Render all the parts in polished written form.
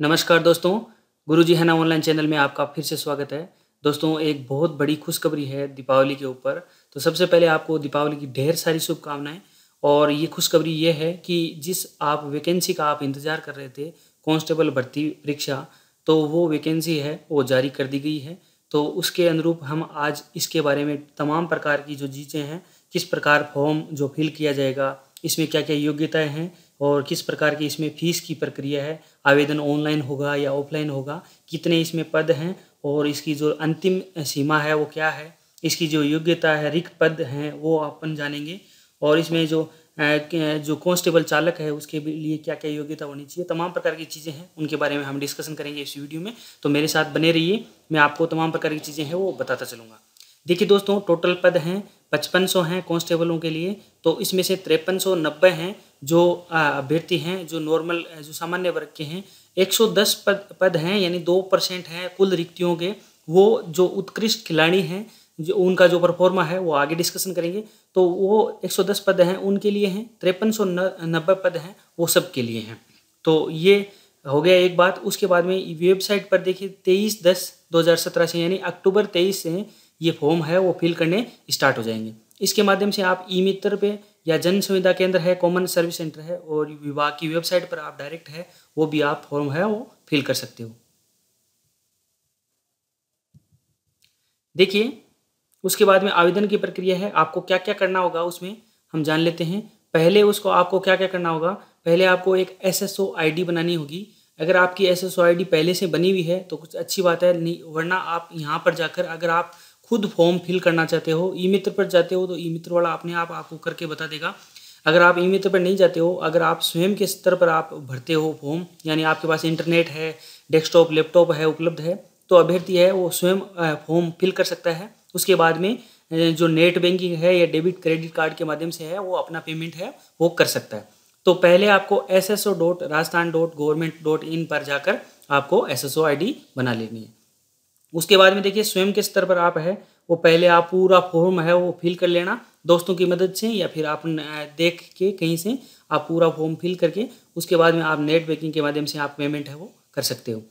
नमस्कार दोस्तों, गुरुजी है ना ऑनलाइन चैनल में आपका फिर से स्वागत है। दोस्तों एक बहुत बड़ी खुशखबरी है दीपावली के ऊपर। तो सबसे पहले आपको दीपावली की ढेर सारी शुभकामनाएँ। और ये खुशखबरी ये है कि जिस आप वैकेंसी का आप इंतज़ार कर रहे थे, कांस्टेबल भर्ती परीक्षा, तो वो वैकेंसी है वो जारी कर दी गई है। तो उसके अनुरूप हम आज इसके बारे में तमाम प्रकार की जो चीज़ें हैं, किस प्रकार फॉर्म जो फिल किया जाएगा, इसमें क्या-क्या योग्यताएँ हैं और किस प्रकार की इसमें फ़ीस की प्रक्रिया है, आवेदन ऑनलाइन होगा या ऑफ़लाइन होगा, कितने इसमें पद हैं और इसकी जो अंतिम सीमा है वो क्या है, इसकी जो योग्यता है, रिक्त पद हैं वो अपन जानेंगे। और इसमें जो कांस्टेबल चालक है उसके भी लिए क्या-क्या योग्यता होनी चाहिए, तमाम प्रकार की चीज़ें हैं, उनके बारे में हम डिस्कशन करेंगे इस वीडियो में। तो मेरे साथ बने रहिए, मैं आपको तमाम प्रकार की चीज़ें हैं वो बताता चलूँगा। देखिए दोस्तों, टोटल पद हैं 5500 हैं कांस्टेबलों के लिए। तो इसमें से 5390 हैं जो अभ्यर्थी हैं जो नॉर्मल जो सामान्य वर्ग के हैं। 110 पद हैं, यानी 2% हैं कुल रिक्तियों के। वो जो उत्कृष्ट खिलाड़ी हैं, जो उनका जो परफॉर्मा है वो आगे डिस्कशन करेंगे। तो वो 110 पद हैं उनके लिए हैं, 5390 पद हैं वो सब के लिए हैं। तो ये हो गया एक बात। उसके बाद में वेबसाइट पर देखिए 23/10/2017 से, यानी अक्टूबर 23 से ये फॉर्म है वो फिल करने स्टार्ट हो जाएंगे। इसके माध्यम से आप ई मित्र पे या जन सुविधा केंद्र है, कॉमन सर्विस सेंटर है और विभाग की वेबसाइट पर आप डायरेक्ट है वो भी आप फॉर्म है वो फिल कर सकते हो। देखिए उसके बाद में आवेदन की प्रक्रिया है, आपको क्या क्या करना होगा उसमें हम जान लेते हैं। पहले उसको आपको क्या क्या करना होगा, पहले आपको एक SSO ID बनानी होगी। अगर आपकी SSO ID पहले से बनी हुई है तो कुछ अच्छी बात है, नहीं वरना आप यहाँ पर जाकर अगर आप खुद फॉर्म फिल करना चाहते हो, ई मित्र पर जाते हो तो ई मित्र वाला अपने आप आपको करके बता देगा। अगर आप ई मित्र पर नहीं जाते हो, अगर आप स्वयं के स्तर पर आप भरते हो फॉर्म, यानी आपके पास इंटरनेट है, डेस्कटॉप लैपटॉप है उपलब्ध है, तो अभ्यर्थी है वो स्वयं फॉर्म फिल कर सकता है। उसके बाद में जो नेट बैंकिंग है या डेबिट क्रेडिट कार्ड के माध्यम से है वो अपना पेमेंट है वो कर सकता है। तो पहले आपको sso.rajasthan.government.in पर जाकर आपको SSO ID बना लेनी है। उसके बाद में देखिए स्वयं के स्तर पर आप है वो पहले आप पूरा फॉर्म है वो फिल कर लेना, दोस्तों की मदद से या फिर आप देख के कहीं से आप पूरा फॉर्म फिल करके उसके बाद में आप नेट बैंकिंग के माध्यम से आप पेमेंट है वो कर सकते हो।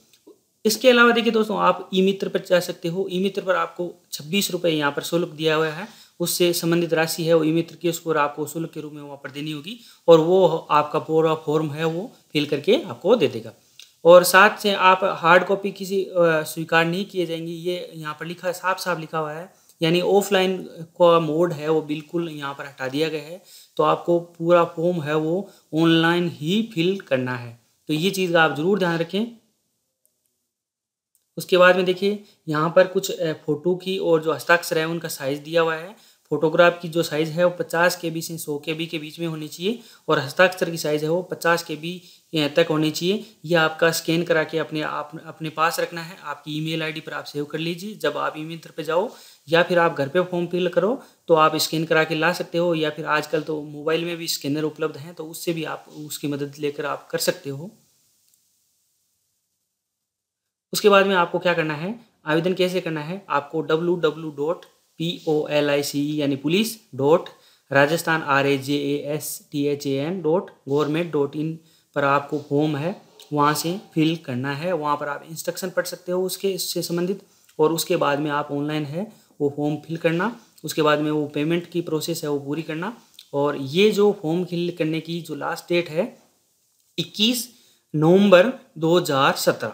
इसके अलावा देखिए दोस्तों, आप ई मित्र पर जा सकते हो। ई मित्र पर आपको 26 रुपये यहाँ पर शुल्क दिया हुआ है, उससे संबंधित राशि है वो ई मित्र की उसको आपको शुल्क के रूप में वहाँ पर देनी होगी और वो आपका पूरा फॉर्म है वो फिल करके आपको दे देगा। और साथ से आप हार्ड कॉपी किसी स्वीकार नहीं किए जाएंगी, ये यहाँ पर लिखा साफ साफ लिखा हुआ है। यानी ऑफलाइन का मोड है वो बिल्कुल यहाँ पर हटा दिया गया है। तो आपको पूरा फॉर्म है वो ऑनलाइन ही फिल करना है, तो ये चीज़ आप ज़रूर ध्यान रखें। उसके बाद में देखिए यहाँ पर कुछ फ़ोटो की और जो हस्ताक्षर है उनका साइज़ दिया हुआ है। फ़ोटोग्राफ की जो साइज़ है वो 50 KB से 100 KB के बीच में होनी चाहिए और हस्ताक्षर की साइज़ है वो 50 KB तक होनी चाहिए। ये आपका स्कैन करा के अपने पास रखना है, आपकी ईमेल आईडी पर आप सेव कर लीजिए। जब आप ई मित्र पे जाओ या फिर आप घर पे फॉर्म फिल करो तो आप स्कैन करा के ला सकते हो, या फिर आजकल तो मोबाइल में भी स्कैनर उपलब्ध हैं तो उससे भी आप उसकी मदद लेकर आप कर सकते हो। उसके बाद में आपको क्या करना है, आवेदन कैसे करना है, आपको www.police यानी पुलिस डॉट राजस्थान RAJASTHAN.government.in पर आपको फॉर्म है वहाँ से फिल करना है। वहाँ पर आप इंस्ट्रक्शन पढ़ सकते हो उसके इससे संबंधित, और उसके बाद में आप ऑनलाइन है वो फॉर्म फिल करना। उसके बाद में वो पेमेंट की प्रोसेस है वो पूरी करना। और ये जो फॉर्म फिल करने की जो लास्ट डेट है 21 नवंबर 2017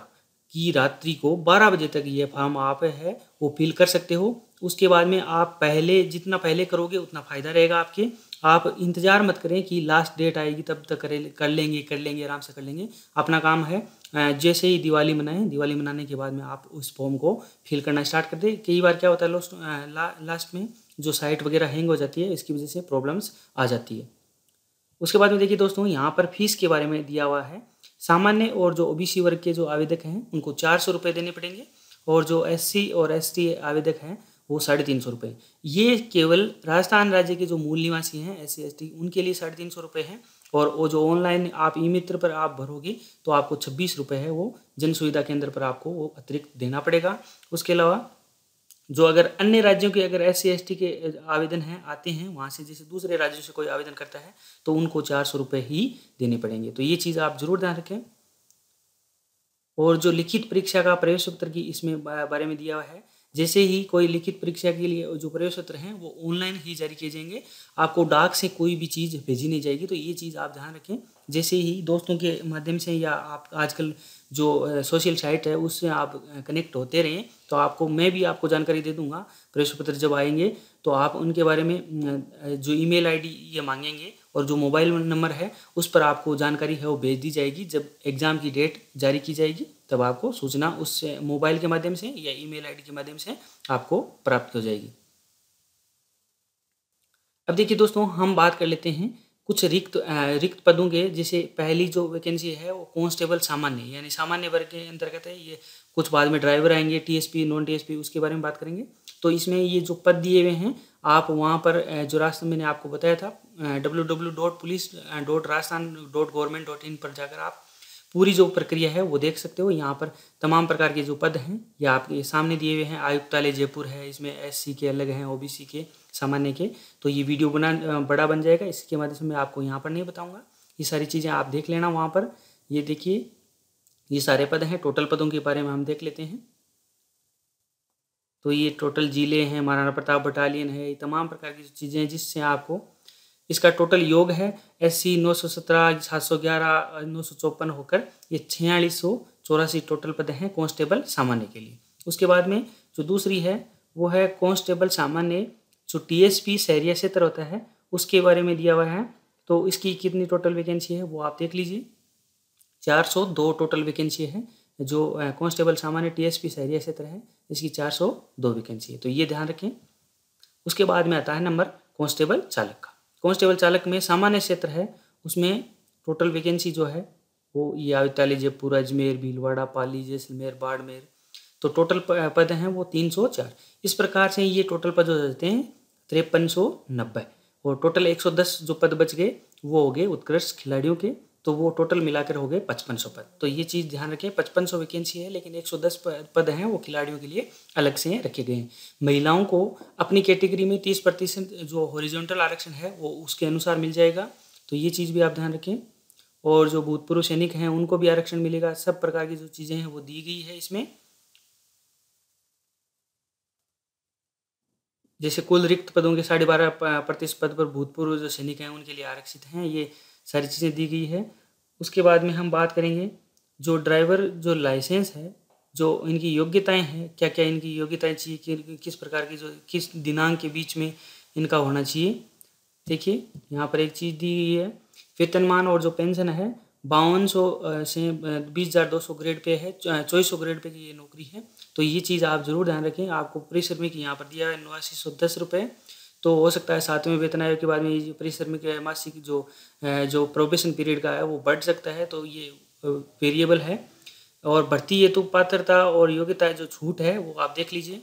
की रात्रि को 12 बजे तक ये फॉर्म आप है वो फिल कर सकते हो। उसके बाद में आप पहले जितना पहले करोगे उतना फ़ायदा रहेगा आपके। आप इंतज़ार मत करें कि लास्ट डेट आएगी तब तक कर लेंगे आराम से कर लेंगे। अपना काम है जैसे ही दिवाली मनाएं, दिवाली मनाने के बाद में आप उस फॉर्म को फिल करना स्टार्ट कर दें। कई बार क्या होता है लास्ट में जो साइट वगैरह हैंग हो जाती है, इसकी वजह से प्रॉब्लम्स आ जाती है। उसके बाद में देखिए दोस्तों, यहाँ पर फीस के बारे में दिया हुआ है। सामान्य और जो OBC वर्ग के जो आवेदक हैं उनको 400 रुपये देने पड़ेंगे, और जो SC और ST आवेदक हैं वो 350 रुपये। ये केवल राजस्थान राज्य के जो मूल निवासी हैं SC ST उनके लिए 350 रुपये हैं। और वो जो ऑनलाइन आप ई मित्र पर आप भरोगे तो आपको 26 रुपये है वो जन सुविधा केंद्र पर आपको वो अतिरिक्त देना पड़ेगा। उसके अलावा जो अगर अन्य राज्यों के अगर SC ST के आवेदन हैं आते हैं वहाँ से, जैसे दूसरे राज्यों से कोई आवेदन करता है तो उनको 400 रुपये ही देने पड़ेंगे। तो ये चीज़ आप ज़रूर ध्यान रखें। और जो लिखित परीक्षा का प्रवेश उत्तर की इसमें बारे में दिया हुआ है। जैसे ही कोई लिखित परीक्षा के लिए जो प्रवेश पत्र हैं वो ऑनलाइन ही जारी किए जाएंगे, आपको डाक से कोई भी चीज़ भेजी नहीं जाएगी। तो ये चीज़ आप ध्यान रखें। जैसे ही दोस्तों के माध्यम से या आप आजकल जो सोशल साइट है उससे आप कनेक्ट होते रहें, तो आपको मैं भी आपको जानकारी दे दूंगा। प्रवेश पत्र जब आएंगे तो आप उनके बारे में जो ईमेल आईडी ये मांगेंगे और जो मोबाइल नंबर है उस पर आपको जानकारी है वो भेज दी जाएगी। जब एग्ज़ाम की डेट जारी की जाएगी तब आपको सूचना उससे मोबाइल के माध्यम से या ईमेल आईडी के माध्यम से आपको प्राप्त हो जाएगी। अब देखिए दोस्तों, हम बात कर लेते हैं कुछ रिक्त पदों के। जैसे पहली जो वैकेंसी है वो कांस्टेबल सामान्य यानी सामान्य वर्ग के अंतर्गत है। ये कुछ बाद में ड्राइवर आएंगे, टीएसपी नॉन टीएसपी उसके बारे में बात करेंगे। तो इसमें ये जो पद दिए हुए हैं आप वहाँ पर जो रास्ता मैंने आपको बताया था www.police.rajasthan.government.in पर जाकर आप पूरी जो प्रक्रिया है वो देख सकते हो। यहाँ पर तमाम प्रकार के जो पद हैं ये आपके सामने दिए हुए हैं। आयुक्तालय जयपुर है, इसमें एससी के अलग हैं, ओबीसी के, सामान्य के। तो ये वीडियो बड़ा बन जाएगा, इसके माध्यम से मैं आपको यहाँ पर नहीं बताऊँगा। ये सारी चीज़ें आप देख लेना वहाँ पर। ये देखिए ये सारे पद हैं। टोटल पदों के बारे में हम देख लेते हैं। तो ये टोटल जिले हैं, महाराणा प्रताप बटालियन है, ये तमाम प्रकार की चीज़ें हैं जिससे आपको इसका टोटल योग है SC 917, 711, 954 होकर ये 4684 टोटल पद हैं कांस्टेबल सामान्य के लिए। उसके बाद में जो दूसरी है वो है कांस्टेबल सामान्य जो TSP शहरिया क्षेत्र होता है उसके बारे में दिया हुआ है। तो इसकी कितनी टोटल वैकेंसी है वो आप देख लीजिए। 402 टोटल वैकेंसी है। जो कांस्टेबल सामान्य TSP शहरिया क्षेत्र है इसकी 402 वैकेंसी है, तो ये ध्यान रखें। उसके बाद में आता है नंबर कांस्टेबल चालक का। कांस्टेबल चालक में सामान्य क्षेत्र है, उसमें टोटल वैकेंसी जो है वो ये आयुक्तालय जयपुर, अजमेर, भीलवाड़ा, पाली, जैसलमेर, बाड़मेर। तो टोटल पद हैं वो 304। इस प्रकार से ये टोटल पद हो जाते हैं 5390। और टोटल 110 जो पद बच गए वो हो गए उत्कृष्ट खिलाड़ियों के, तो वो टोटल मिलाकर हो गए 5500 पद। तो ये चीज़ ध्यान रखें, 5500 वैकेंसी है लेकिन 110 पद हैं वो खिलाड़ियों के लिए अलग से रखे गए हैं। महिलाओं को अपनी कैटेगरी में 30% जो हॉरिजॉन्टल आरक्षण है वो उसके अनुसार मिल जाएगा, तो ये चीज़ भी आप ध्यान रखें। और जो भूतपूर्व सैनिक हैं उनको भी आरक्षण मिलेगा। सब प्रकार की जो चीज़ें हैं वो दी गई है इसमें। जैसे कुल रिक्त पदों के 12.5% पद पर भूतपूर्व जो सैनिक हैं उनके लिए आरक्षित हैं, ये सारी चीज़ें दी गई है। उसके बाद में हम बात करेंगे जो ड्राइवर जो लाइसेंस है, जो इनकी योग्यताएं हैं, क्या क्या इनकी योग्यताएं चाहिए, किस प्रकार की जो किस दिनांक के बीच में इनका होना चाहिए। देखिए यहाँ पर एक चीज़ दी गई है, वेतनमान और जो पेंशन है 5200 से 20,200 ग्रेड पे है, 2400 ग्रेड पे की ये नौकरी है। तो ये चीज़ आप जरूर ध्यान रखें। आपको परिश्रमिक यहाँ पर दिया है 8910 रुपये। तो हो सकता है 7वें वेतन आयोग के बाद में ये परिश्रमिक मासिक जो प्रोबेशन पीरियड का है वो बढ़ सकता है, तो ये वेरिएबल है। और भर्ती हेतु पात्रता और योग्यता जो छूट है वो आप देख लीजिए।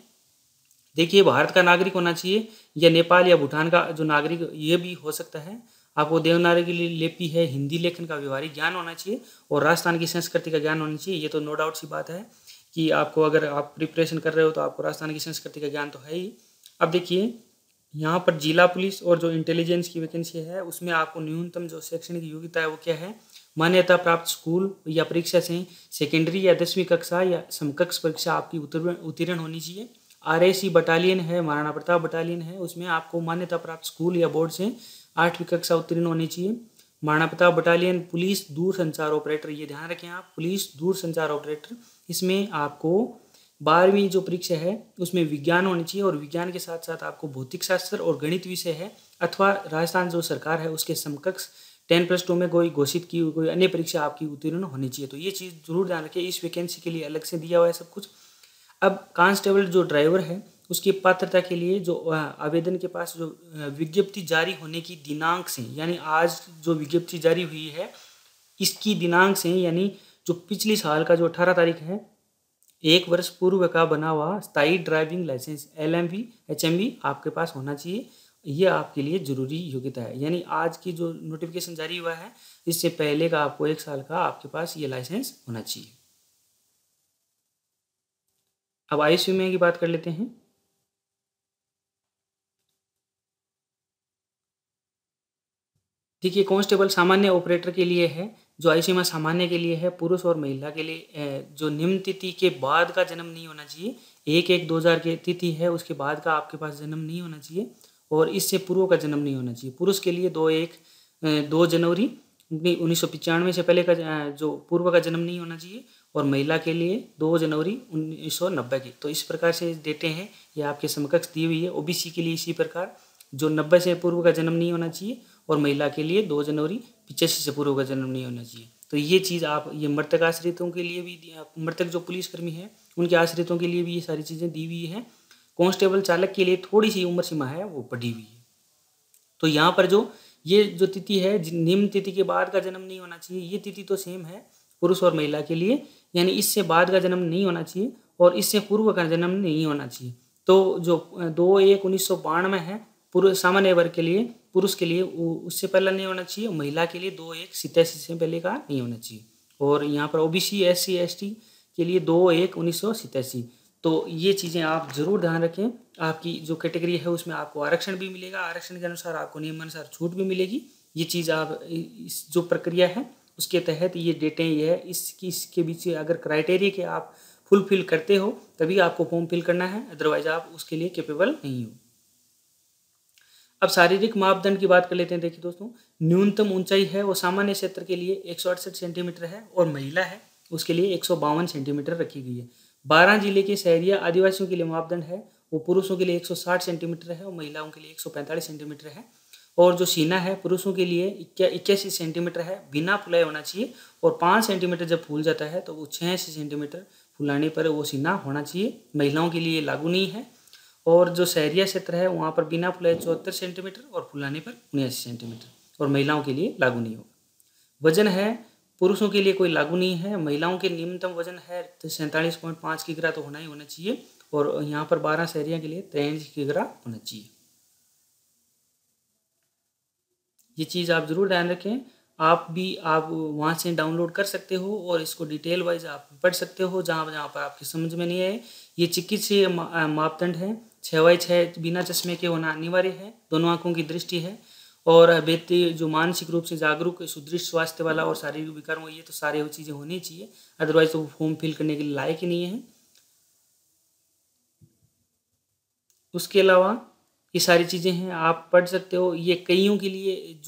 देखिए भारत का नागरिक होना चाहिए या नेपाल या भूटान का जो नागरिक ये भी हो सकता है। आपको देवनागरी लिपि है, हिंदी लेखन का व्यवहारिक ज्ञान होना चाहिए और राजस्थान की संस्कृति का ज्ञान होना चाहिए। ये तो नो डाउट सी बात है कि आपको अगर आप प्रिपरेशन कर रहे हो तो आपको राजस्थान की संस्कृति का ज्ञान तो है ही। अब देखिए यहाँ पर जिला पुलिस और जो इंटेलिजेंस की वैकेंसी है उसमें आपको न्यूनतम जो शैक्षणिक योग्यता है वो क्या है, मान्यता प्राप्त स्कूल या परीक्षा से सेकेंडरी या 10वीं कक्षा या समकक्ष परीक्षा आपकी उत्तीर्ण होनी चाहिए। RAC बटालियन है, महाराणा प्रताप बटालियन है, उसमें आपको मान्यता प्राप्त स्कूल या बोर्ड से 8वीं कक्षा उत्तीर्ण होनी चाहिए। महाराणा प्रताप बटालियन पुलिस दूरसंचार ऑपरेटर, ये ध्यान रखें आप, पुलिस दूरसंचार ऑपरेटर, इसमें आपको 12वीं जो परीक्षा है उसमें विज्ञान होनी चाहिए और विज्ञान के साथ साथ आपको भौतिक शास्त्र और गणित विषय है अथवा राजस्थान जो सरकार है उसके समकक्ष 10+2 में कोई घोषित की कोई अन्य परीक्षा आपकी उत्तीर्ण होनी चाहिए। तो ये चीज़ जरूर ध्यान रखें, इस वैकेंसी के लिए अलग से दिया हुआ है सब कुछ। अब कांस्टेबल जो ड्राइवर है उसकी पात्रता के लिए जो आवेदन के पास जो विज्ञप्ति जारी होने की दिनांक से, यानी आज जो विज्ञप्ति जारी हुई है इसकी दिनांक से, यानी जो पिछली साल का जो 18 तारीख है, 1 वर्ष पूर्व का बना हुआ स्थायी ड्राइविंग लाइसेंस LMV HMV आपके पास होना चाहिए। ये आपके लिए जरूरी योग्यता है, यानी आज की जो नोटिफिकेशन जारी हुआ है इससे पहले का आपको 1 साल का आपके पास ये लाइसेंस होना चाहिए। अब आयु सीमा की बात कर लेते हैं। देखिए कांस्टेबल सामान्य ऑपरेटर के लिए है जो आयु सीमा सामान्य के लिए है, पुरुष और महिला के लिए जो निम्न तिथि के बाद का जन्म नहीं होना चाहिए। 1/1/2000 की तिथि है, उसके बाद का आपके पास जन्म नहीं होना चाहिए और इससे पूर्व का जन्म नहीं होना चाहिए। पुरुष के लिए 2 जनवरी 1995 से पहले का जो पूर्व का जन्म नहीं होना चाहिए और महिला के लिए 2 जनवरी 1990 की। तो इस प्रकार से डेटें हैं, ये आपके समकक्ष दी हुई है। ओबीसी के लिए इसी प्रकार जो 90 से पूर्व का जन्म नहीं होना चाहिए और महिला के लिए 2 जनवरी 85 से पूर्व का जन्म नहीं होना चाहिए। तो ये चीज़ आप ये मृतक आश्रितों के लिए भी, मृतक जो पुलिसकर्मी हैं उनके आश्रितों के लिए भी ये सारी चीज़ें दी हुई हैं। कांस्टेबल चालक के लिए थोड़ी सी उम्र सीमा है वो बढ़ी हुई है। तो यहाँ पर ये जो तिथि है, निम्न तिथि के बाद का जन्म नहीं होना चाहिए, ये तिथि तो सेम है पुरुष और महिला के लिए, यानी इससे बाद का जन्म नहीं होना चाहिए और इससे पूर्व का जन्म नहीं होना चाहिए। तो जो 2/1/1992 है पुरुष सामान्य वर्ग के लिए, पुरुष के लिए उससे पहले नहीं होना चाहिए, महिला के लिए 2/1/87 से पहले का नहीं होना चाहिए। और यहाँ पर ओबीसी SC ST के लिए 2/1/1987। तो ये चीज़ें आप ज़रूर ध्यान रखें। आपकी जो कैटेगरी है उसमें आपको आरक्षण भी मिलेगा, आरक्षण के अनुसार आपको नियमानुसार छूट भी मिलेगी। ये चीज़ आप इस जो प्रक्रिया है उसके तहत ये डेटें ये है, इसके बीच अगर क्राइटेरिया के आप फुलफिल करते हो तभी आपको फॉर्म फिल करना है, अदरवाइज आप उसके लिए कैपेबल नहीं हो। अब शारीरिक मापदंड की बात कर लेते हैं। देखिए दोस्तों, न्यूनतम ऊंचाई है वो सामान्य क्षेत्र के लिए 168 सेंटीमीटर है और महिला है उसके लिए 152 सेंटीमीटर रखी गई है। 12 जिले के शहरी आदिवासियों के लिए मापदंड है वो पुरुषों के लिए 160 सेंटीमीटर है और महिलाओं के लिए 145 सेंटीमीटर है। और जो सीना है पुरुषों के लिए 81 सेंटीमीटर है, बिना फुलाए होना चाहिए और 5 सेंटीमीटर जब फूल जाता है तो वो 86 सेंटीमीटर फुलाने पर वो सीना होना चाहिए। महिलाओं के लिए लागू नहीं है। और जो शहरिया क्षेत्र है वहाँ पर बिना फुलाए 74 सेंटीमीटर और फुलाने पर 79 सेंटीमीटर और महिलाओं के लिए लागू नहीं होगा। वजन है पुरुषों के लिए कोई लागू नहीं है, महिलाओं के न्यूनतम वजन है 47.5 किग्रा तो होना ही होना चाहिए और यहाँ पर 12 शहरिया के लिए 63 किग्रा होना चाहिए। ये चीज़ आप ज़रूर ध्यान रखें। आप वहाँ से डाउनलोड कर सकते हो और इसको डिटेल वाइज आप पढ़ सकते हो जहाँ जहाँ पर आपकी समझ में नहीं आए। ये चिकित्सीय मापदंड है, 6/6 बिना चश्मे के होना अनिवार्य है, दोनों आंखों की दृष्टि है और व्यक्ति जो मानसिक रूप से जागरूक सुदृढ़ स्वास्थ्य वाला और शारीरिक विकार, ये तो सारे चीज़ें होनी चाहिए, अदरवाइज तो फॉर्म फिल करने के लिए लायक ही नहीं है। उसके अलावा ये सारी चीज़ें हैं, आप पढ़ सकते हो। ये कईयों के लिए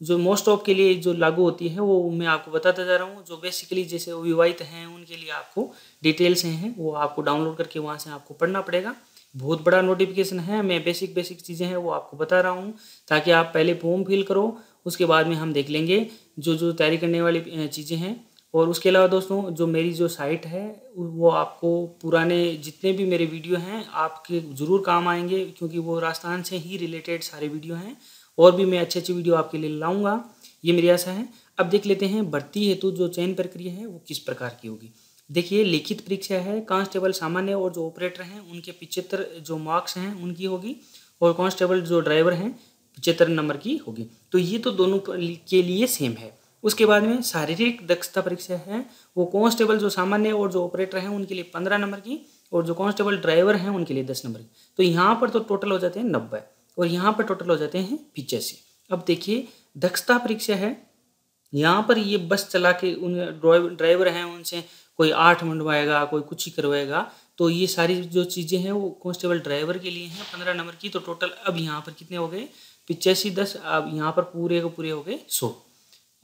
जो मोस्ट ऑफ के लिए जो लागू होती है वो मैं आपको बताता जा रहा हूँ। जो बेसिकली जैसे विवाहित हैं उनके लिए आपको डिटेल्स हैं वो आपको डाउनलोड करके वहाँ से आपको पढ़ना पड़ेगा। बहुत बड़ा नोटिफिकेशन है, मैं बेसिक चीज़ें हैं वो आपको बता रहा हूँ ताकि आप पहले फॉर्म फिल करो, उसके बाद में हम देख लेंगे जो तैयारी करने वाली चीज़ें हैं। और उसके अलावा दोस्तों जो मेरी जो साइट है वो आपको पुराने जितने भी मेरे वीडियो हैं आपके ज़रूर काम आएंगे, क्योंकि वो राजस्थान से ही रिलेटेड सारे वीडियो हैं और भी मैं अच्छी वीडियो आपके लिए लाऊंगा, ये मेरी आशा है। अब देख लेते हैं भर्ती हेतु जो चयन प्रक्रिया है वो किस प्रकार की होगी। देखिए, लिखित परीक्षा है, कांस्टेबल सामान्य और जो ऑपरेटर हैं उनके 75 जो मार्क्स हैं उनकी होगी और कांस्टेबल जो ड्राइवर हैं 75 नंबर की होगी। तो ये तो दोनों के लिए सेम है। उसके बाद में शारीरिक दक्षता परीक्षा है, वो कांस्टेबल जो सामान्य और जो ऑपरेटर हैं उनके लिए 15 नंबर की और जो कांस्टेबल ड्राइवर हैं उनके लिए 10 नंबर की। तो यहाँ पर तो टोटल हो जाते हैं 90 और यहाँ पर टोटल हो जाते हैं 85। अब देखिए, दक्षता परीक्षा है, यहाँ पर ये बस चला के उन ड्राइवर हैं उनसे कोई 8 मंडवाएगा, कोई कुछ ही करवाएगा। तो ये सारी जो चीज़ें हैं वो कांस्टेबल ड्राइवर के लिए हैं 15 नंबर की। तो टोटल अब यहाँ पर कितने हो गए 85 10, अब यहाँ पर पूरे के पूरे हो गए 100।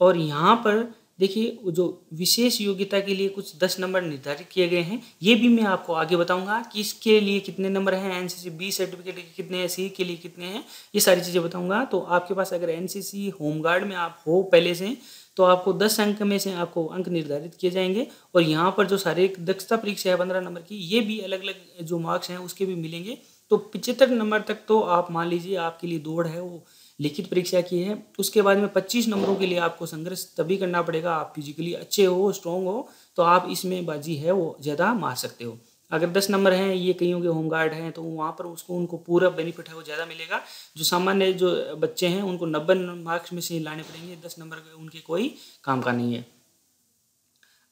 और यहाँ पर देखिए जो विशेष योग्यता के लिए कुछ 10 नंबर निर्धारित किए गए हैं, ये भी मैं आपको आगे बताऊंगा कि इसके लिए कितने नंबर हैं, एनसीसी बी सर्टिफिकेट के कितने हैं, सी के लिए कितने हैं, ये सारी चीज़ें बताऊंगा। तो आपके पास अगर एनसीसी होमगार्ड में आप हो पहले से, तो आपको 10 अंक में से आपको अंक निर्धारित किए जाएंगे। और यहाँ पर जो शारीरिक दक्षता परीक्षा है 15 नंबर की, ये भी अलग अलग जो मार्क्स हैं उसके भी मिलेंगे। तो 75 नंबर तक तो आप मान लीजिए आपके लिए दौड़ है वो लिखित परीक्षा की है। उसके बाद में 25 नंबरों के लिए आपको संघर्ष तभी करना पड़ेगा, आप फिजिकली अच्छे हो, स्ट्रॉन्ग हो, तो आप इसमें बाजी है वो ज़्यादा मार सकते हो। अगर 10 नंबर हैं, ये कईयों के होमगार्ड हैं, तो वहाँ पर उनको पूरा बेनिफिट है वो ज़्यादा मिलेगा। जो सामान्य जो बच्चे हैं उनको 90 मार्क्स में से लाने पड़ेंगे, 10 नंबर उनके कोई काम का नहीं है।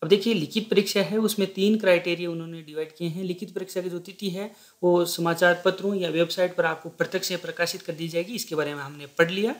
अब देखिए, लिखित परीक्षा है उसमें 3 क्राइटेरिया उन्होंने डिवाइड किए हैं। लिखित परीक्षा की जो तिथि है वो समाचार पत्रों या वेबसाइट पर आपको प्रत्यक्ष प्रकाशित कर दी जाएगी, इसके बारे में हमने पढ़ लिया।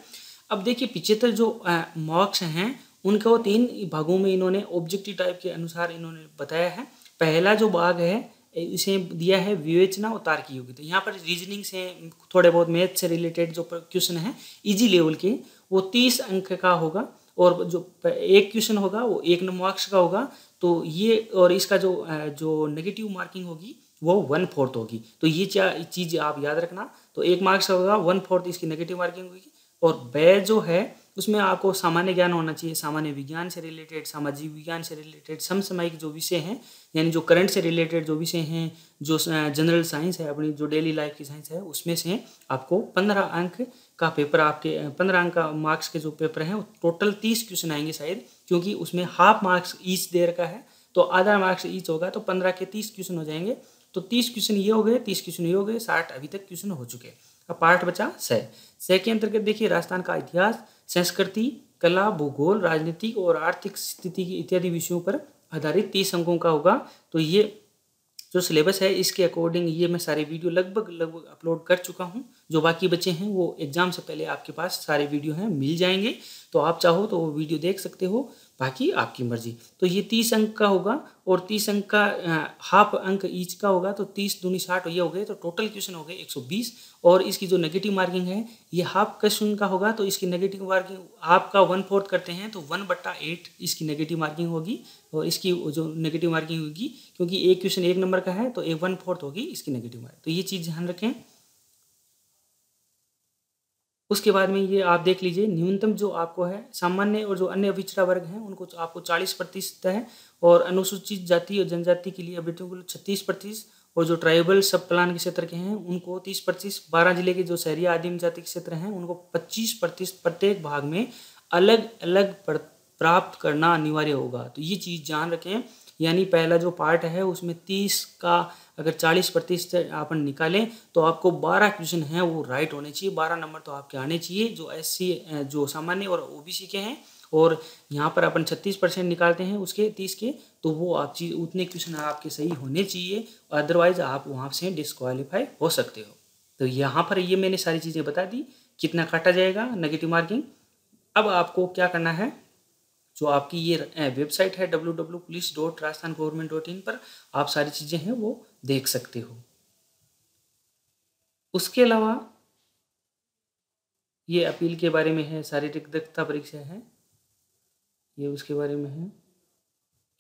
अब देखिए, 75 जो मार्क्स हैं उनको 3 भागों में इन्होंने ऑब्जेक्टिव टाइप के अनुसार इन्होंने बताया है। पहला जो भाग है इसे दिया है विवेचना और तार्किक योग्यता। यहाँ पर रीजनिंग से थोड़े बहुत मैथ से रिलेटेड जो क्वेश्चन है इजी लेवल के, वो 30 अंक का होगा, और जो एक क्वेश्चन होगा वो 1 मार्क्स का होगा। तो ये, और इसका जो नेगेटिव मार्किंग होगी वो 1/4 होगी। तो ये चीज़ आप याद रखना। तो 1 मार्क्स का होगा, 1/4 इसकी नेगेटिव मार्किंग होगी। और ब जो है उसमें आपको सामान्य ज्ञान होना चाहिए, सामान्य विज्ञान से रिलेटेड, सामाजिक विज्ञान से रिलेटेड, समसामयिक जो विषय हैं, यानी जो करंट से रिलेटेड जो विषय हैं, जो जनरल साइंस है, अपनी जो डेली लाइफ की साइंस है, उसमें से आपको 15 अंक का पेपर, आपके 15 अंक का मार्क्स के जो पेपर हैं, टोटल 30 क्वेश्चन आएंगे शायद, क्योंकि उसमें हाफ मार्क्स ईच दे रखा है। तो आधा मार्क्स ईच होगा, तो 15 के 30 क्वेश्चन हो जाएंगे। तो 30 क्वेश्चन ये हो गए, 30 क्वेश्चन ये हो गए, 60 अभी तक क्वेश्चन हो चुके हैं। अब पार्ट बचा 100 के अंतर्गत देखिए, राजस्थान का इतिहास, संस्कृति, कला, भूगोल, राजनीतिक और आर्थिक स्थिति इत्यादि विषयों पर आधारित 30 अंकों का होगा। तो ये जो सिलेबस है इसके अकॉर्डिंग ये मैं सारे वीडियो लगभग अपलोड कर चुका हूँ। जो बाकी बचे हैं वो एग्जाम से पहले आपके पास सारे वीडियो हैं, मिल जाएंगे। तो आप चाहो तो वो वीडियो देख सकते हो, बाकी आपकी मर्जी। तो ये 30 अंक का होगा, और 30 अंक का हाफ अंक ईच का होगा, तो 30 दूनी 60 ये हो गए। तो टोटल क्वेश्चन हो गए 120। और इसकी जो नेगेटिव मार्किंग है ये हाफ क्वेश्चन का होगा, तो इसकी नेगेटिव मार्किंग आपका 1/4 करते हैं तो 1/8 इसकी नेगेटिव मार्किंग होगी। और इसकी जो नेगेटिव मार्किंग होगी, क्योंकि एक क्वेश्चन 1 नंबर का है, तो 1/4 होगी इसकी नेगेटिव मार्किंग। तो ये चीज़ ध्यान रखें। उसके बाद में ये आप देख लीजिए, न्यूनतम जो आपको है, सामान्य और जो अन्य पिछड़ा वर्ग हैं उनको तो आपको 40% है, और अनुसूचित जाति और जनजाति के लिए अभ्यर्थियों को 36%, और जो ट्राइबल सब प्लान के क्षेत्र के हैं उनको 30%, 12 जिले के जो शहरी आदिम जाति के क्षेत्र हैं उनको 25% प्रत्येक भाग में अलग अलग प्राप्त करना अनिवार्य होगा। तो ये चीज़ ध्यान रखें। यानी पहला जो पार्ट है उसमें 30 का अगर 40% अपन निकालें तो आपको 12 क्वेश्चन हैं वो राइट होने चाहिए, 12 नंबर तो आपके आने चाहिए, जो SC जो सामान्य और OBC के हैं। और यहाँ पर अपन 36% निकालते हैं उसके 30 के, तो वो आप चीज़ उतने क्वेश्चन आपके सही होने चाहिए, अदरवाइज आप वहाँ से डिस्क्वालीफाई हो सकते हो। तो यहाँ पर ये मैंने सारी चीज़ें बता दी, कितना काटा जाएगा नेगेटिव मार्किंग। अब आपको क्या करना है, जो आपकी ये वेबसाइट है www.police.rajasthan.government.in पर आप सारी चीज़ें हैं वो देख सकते हो। उसके अलावा ये अपील के बारे में है, शारीरिक दक्षता परीक्षा है, ये उसके बारे में है।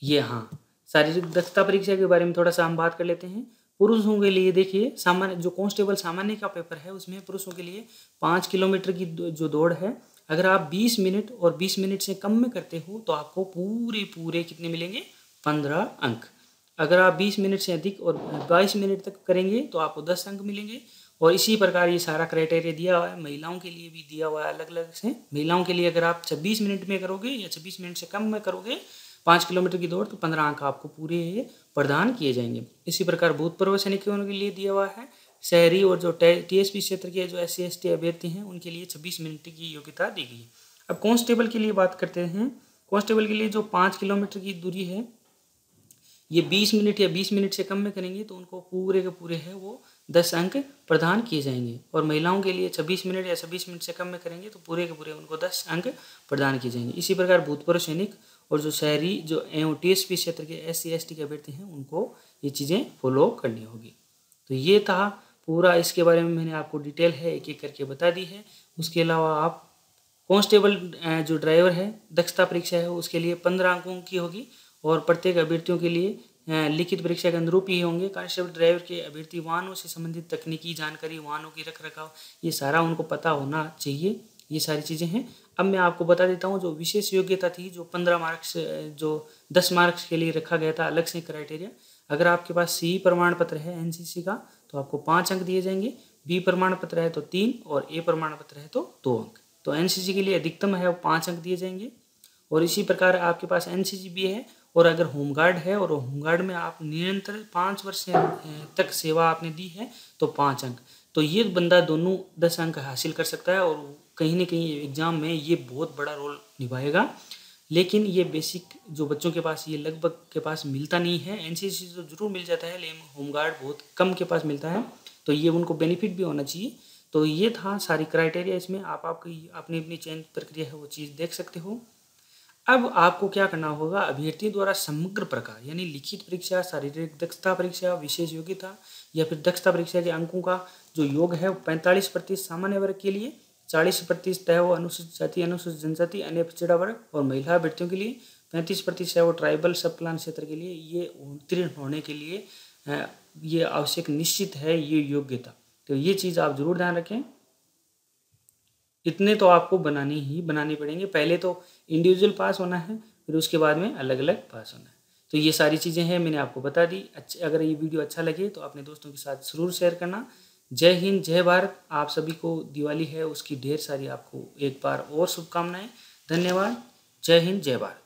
ये हाँ, शारीरिक दक्षता परीक्षा के बारे में थोड़ा सा हम बात कर लेते हैं। पुरुषों के लिए देखिए, सामान्य जो कांस्टेबल सामान्य का पेपर है उसमें पुरुषों के लिए 5 किलोमीटर की जो दौड़ है, अगर आप 20 मिनट और 20 मिनट से कम में करते हो तो आपको पूरे कितने मिलेंगे, 15 अंक। अगर आप 20 मिनट से अधिक और 22 मिनट तक करेंगे तो आपको 10 अंक मिलेंगे। और इसी प्रकार ये सारा क्राइटेरिया दिया हुआ है, महिलाओं के लिए भी दिया हुआ है अलग अलग से। महिलाओं के लिए अगर आप 26 मिनट में करोगे या 26 मिनट से कम में करोगे 5 किलोमीटर की दौड़, तो 15 अंक आपको पूरे प्रदान किए जाएंगे। इसी प्रकार भूतपूर्व सैनिकों के लिए दिया हुआ है, शहरी और जो TSP क्षेत्र के जो SC ST अभ्यर्थी हैं उनके लिए 26 मिनट की योग्यता दी गई है। अब कांस्टेबल के लिए बात करते हैं। कांस्टेबल के लिए जो 5 किलोमीटर की दूरी है, ये 20 मिनट या 20 मिनट से कम में करेंगे तो उनको पूरे के पूरे है वो 10 अंक प्रदान किए जाएंगे। और महिलाओं के लिए 26 मिनट या 26 मिनट से कम में करेंगे तो पूरे के पूरे उनको 10 अंक प्रदान किए जाएंगे। इसी प्रकार भूतपूर्व सैनिक और जो शहरी जो TSP क्षेत्र के SC ST के अभ्यर्थी हैं उनको ये चीज़ें फॉलो करनी होगी। तो ये था पूरा, इसके बारे में मैंने आपको डिटेल है एक एक करके बता दी है। उसके अलावा आप कांस्टेबल जो ड्राइवर है दक्षता परीक्षा है उसके लिए 15 अंकों की होगी, और प्रत्येक अभ्यर्थियों के लिए लिखित परीक्षा के अनुरूप ही होंगे। कांस्टेबल ड्राइवर के अभ्यर्थी वाहनों से संबंधित तकनीकी जानकारी, वाहनों की रख रखाव, ये सारा उनको पता होना चाहिए। ये सारी चीज़ें हैं। अब मैं आपको बता देता हूँ जो विशेष योग्यता थी, जो 15 मार्क्स जो 10 मार्क्स के लिए रखा गया था अलग से क्राइटेरिया। अगर आपके पास C प्रमाण पत्र है NCC का तो आपको 5 अंक दिए जाएंगे, B प्रमाण पत्र है तो 3, और A प्रमाण पत्र है तो 2 अंक। तो NCC के लिए अधिकतम है वो 5 अंक दिए जाएंगे। और इसी प्रकार आपके पास NCC भी है, और अगर होमगार्ड है और होमगार्ड में आप निरंतर 5 वर्ष तक सेवा आपने दी है तो 5 अंक। तो ये बंदा दोनों 10 अंक हासिल कर सकता है, और कहीं ना कहीं एग्जाम में ये बहुत बड़ा रोल निभाएगा। लेकिन ये बेसिक जो बच्चों के पास ये लगभग के पास मिलता नहीं है। NCC तो जरूर मिल जाता है, लेकिन होमगार्ड बहुत कम के पास मिलता है, तो ये उनको बेनिफिट भी होना चाहिए। तो ये था सारी क्राइटेरिया, इसमें आप आपकी अपनी अपनी चयन प्रक्रिया है वो चीज़ देख सकते हो। अब आपको क्या करना होगा, अभ्यर्थी द्वारा समग्र प्रकार यानी लिखित परीक्षा, शारीरिक दक्षता परीक्षा, विशेष योग्यता या फिर दक्षता परीक्षा के अंकों का जो योग है 45% सामान्य वर्ग के लिए, 40% है वो अनुसूचित जाति, अनुसूचित जनजाति, अन्य पिछड़ा वर्ग और महिला अभ्यर्थियों के लिए, 35% है वो ट्राइबल सब प्लान क्षेत्र के लिए। ये उत्तीर्ण होने के लिए ये आवश्यक निश्चित है ये योग्यता। तो ये चीज़ आप जरूर ध्यान रखें। इतने तो आपको बनानी पड़ेंगे। पहले तो इंडिविजुअल पास होना है, फिर उसके बाद में अलग अलग पास होना है। तो ये सारी चीज़ें हैं, मैंने आपको बता दी। अगर ये वीडियो अच्छा लगे तो अपने दोस्तों के साथ ज़रूर शेयर करना। जय हिंद, जय भारत। आप सभी को दिवाली है उसकी ढेर सारी आपको एक बार और शुभकामनाएं। धन्यवाद। जय हिंद, जय भारत।